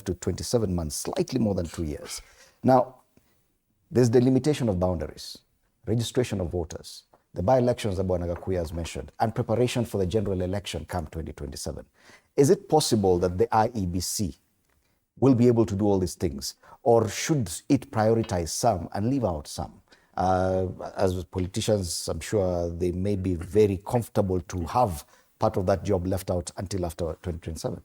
to 27 months, slightly more than 2 years. Now, there's the limitation of boundaries, registration of voters, the by-elections that Bwana Gakuya has mentioned, and preparation for the general election come 2027. Is it possible that the IEBC will be able to do all these things, or should it prioritize some and leave out some? As politicians, I'm sure they may be very comfortable to have part of that job left out until after 2027.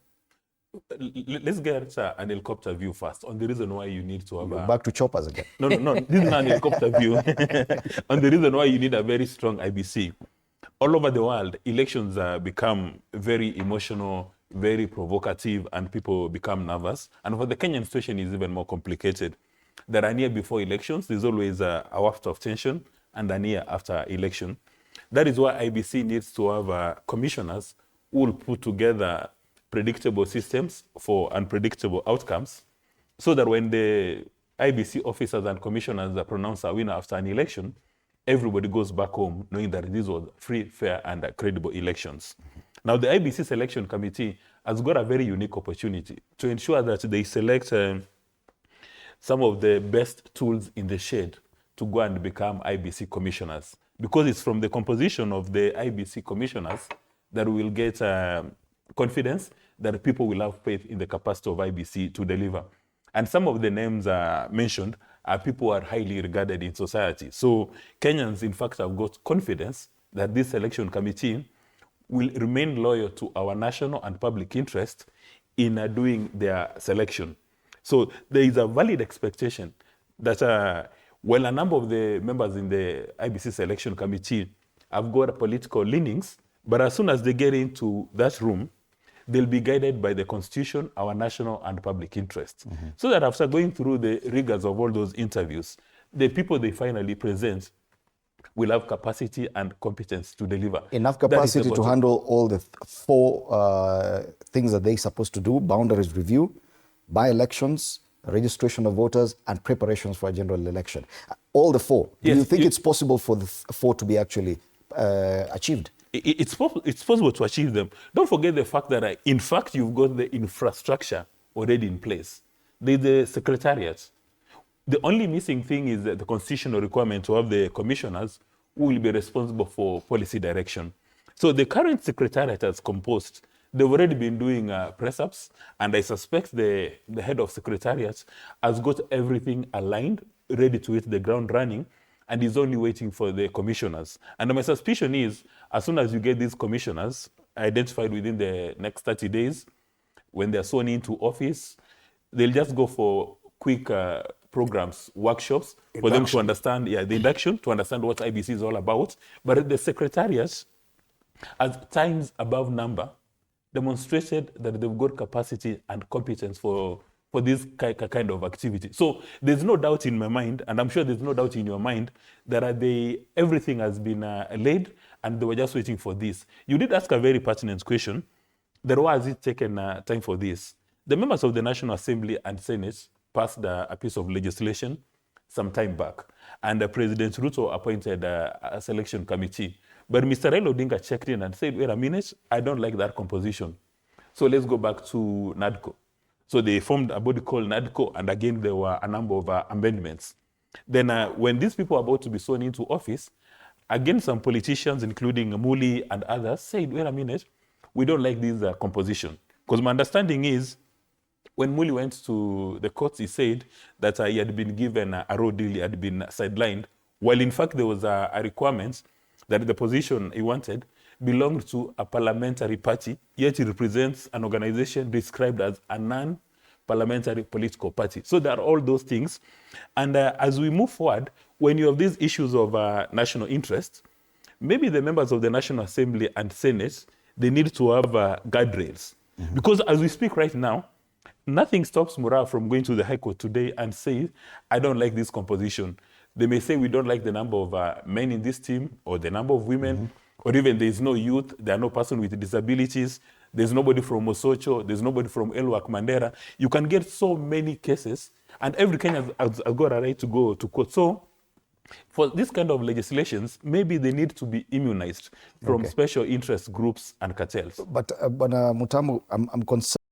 Let's get an helicopter view first on the reason why you need to have back to choppers again. No, this is not an helicopter view. On the reason why you need a very strong IBC. All over the world, elections become very emotional, very provocative, and people become nervous. And for the Kenyan situation is even more complicated. There are near before elections, there's always a waft of tension, and a near after election. That is why IBC needs to have commissioners who will put together predictable systems for unpredictable outcomes, so that when the IBC officers and commissioners pronounce a winner after an election, everybody goes back home knowing that these were free, fair, and credible elections. Now, the IBC Selection Committee has got a very unique opportunity to ensure that they select some of the best tools in the shed to go and become IBC commissioners, because it's from the composition of the IBC commissioners that we will get confidence that people will have faith in the capacity of IBC to deliver. And some of the names mentioned are people who are highly regarded in society. So Kenyans, in fact, have got confidence that this selection committee will remain loyal to our national and public interest in doing their selection. So there is a valid expectation that while a number of the members in the IBC selection committee have got political leanings, but as soon as they get into that room, they'll be guided by the Constitution, our national and public interests. So that after going through the rigors of all those interviews, the people they finally present will have capacity and competence to deliver. Enough capacity to handle all the four things that they're supposed to do: boundaries review, by-elections, registration of voters, and preparations for a general election. All the four. Yes, do you think it's possible for the four to be actually achieved? It's possible to achieve them. Don't forget the fact that, in fact, you've got the infrastructure already in place. There's the secretariat. The only missing thing is the constitutional requirement to have the commissioners who will be responsible for policy direction. So the current secretariat has composed. They've already been doing press-ups, and I suspect the head of secretariat has got everything aligned, ready to hit the ground running, and is only waiting for the commissioners. And my suspicion is, as soon as you get these commissioners identified within the next 30 days, when they're sworn into office, they'll just go for quick programs, workshops, for them to understand, the induction, to understand what IBC is all about. But the secretariat, at times above number, demonstrated that they've got capacity and competence for this kind of activity. So there's no doubt in my mind, and I'm sure there's no doubt in your mind, that everything has been laid, and they were just waiting for this. You did ask a very pertinent question, that why has it taken time for this? The members of the National Assembly and Senate passed a piece of legislation some time back, and President Ruto appointed a selection committee. But Mr. Raila Odinga checked in and said, wait a minute, I don't like that composition. So let's go back to NADCO. So they formed a body called NADCO, and again, there were a number of amendments. Then when these people are about to be sworn into office, again, some politicians, including Muli and others, said, wait a minute, we don't like this composition. Because my understanding is, when Muli went to the courts, he said that he had been given a raw deal, he had been sidelined, while in fact there was a requirement that the position he wanted belonged to a parliamentary party, yet he represents an organization described as a non-parliamentary political party. So there are all those things. And as we move forward, when you have these issues of national interest, maybe the members of the National Assembly and Senate, they need to have guardrails. Because as we speak right now, nothing stops Mura from going to the High Court today and say, I don't like this composition. They may say we don't like the number of men in this team, or the number of women, or even there's no youth, there are no person with disabilities, there's nobody from Mosocho, there's nobody from Elwak Mandera. You can get so many cases, and every Kenyan has got a right to go to court. So for this kind of legislations, maybe they need to be immunized from special interest groups and cartels. But Mutamu, I'm concerned.